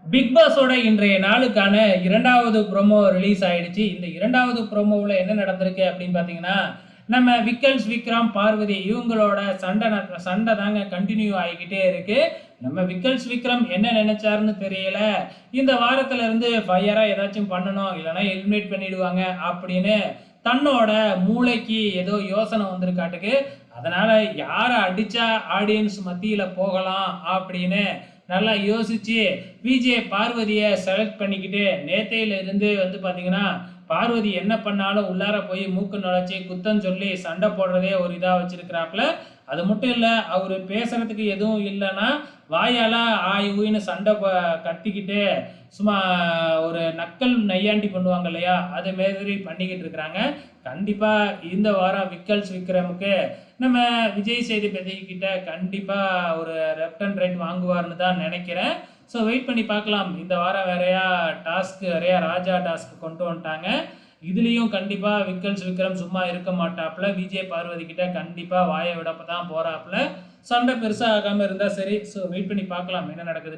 Big பாஸோட இன்றைய நாளுக்கான 2வது ப்ரோமோ ரிலீஸ் ஆயிடுச்சு. இந்த 2வது ப்ரோமோவுல என்ன நடந்திருக்கு அப்படின்னு பார்த்தீங்கன்னா, நம்ம விக்கல்ஸ், விக்ரம், பார்வதி இவங்களோட சண்டை தாங்க கன்டின்யூ ஆகிக்கிட்டே இருக்கு. நம்ம விக்கல்ஸ் விக்ரம் என்ன நினைச்சாருன்னு தெரியல. இந்த வாரத்துல இருந்து ஃபயரா ஏதாச்சும் பண்ணணும், இல்லைன்னா எலிமினேட் பண்ணிடுவாங்க அப்படின்னு தன்னோட மூளைக்கு ஏதோ யோசனை வந்திருக்காட்டுக்கு. அதனால யாரை அடிச்சா ஆடியன்ஸ் மத்தியில போகலாம் அப்படின்னு நல்லா யோசிச்சு விஜே பார்வதியை செலக்ட் பண்ணிக்கிட்டு நேத்தையில இருந்து வந்து பார்த்தீங்கன்னா, பார்வதி என்ன பண்ணாலும் உள்ளார போய் மூக்கு நுழைச்சி குத்தம் சொல்லி சண்டை போடுறதே ஒரு இதாக வச்சிருக்கிறாப்புல. அது மட்டும் இல்லை, அவர் பேசுறதுக்கு எதுவும் இல்லைன்னா வாயால் ஆய் ஊயின்னு சண்டை கத்திக்கிட்டு சும்மா ஒரு நக்கல் நையாண்டி பண்ணுவாங்க இல்லையா, அது மாதிரி பண்ணிக்கிட்டு இருக்கிறாங்க. கண்டிப்பாக இந்த வாரம் விக்கல்ஸ் விக்ரமுக்கு நம்ம விஜய் சேதுபதி கிட்ட கண்டிப்பாக ஒரு லெஃப்ட் அண்ட் ரைட் வாங்குவார்னு தான் நினைக்கிறேன். ஸோ வெயிட் பண்ணி பார்க்கலாம். இந்த வாரம் வேறையா டாஸ்க்கு வேறையா ராஜா டாஸ்க்கு கொண்டு வந்துட்டாங்க. இதுலேயும் கண்டிப்பாக விக்கல்ஸ் விக்ரம் சும்மா இருக்க மாட்டாப்புல. விஜய் பார்வதி கிட்ட கண்டிப்பாக வாயை விடப்ப தான் போகிறாப்புல. சண்டை பெருசாக ஆகாமல் இருந்தால் சரி. ஸோ வெயிட் பண்ணி பார்க்கலாம் என்ன நடக்குது.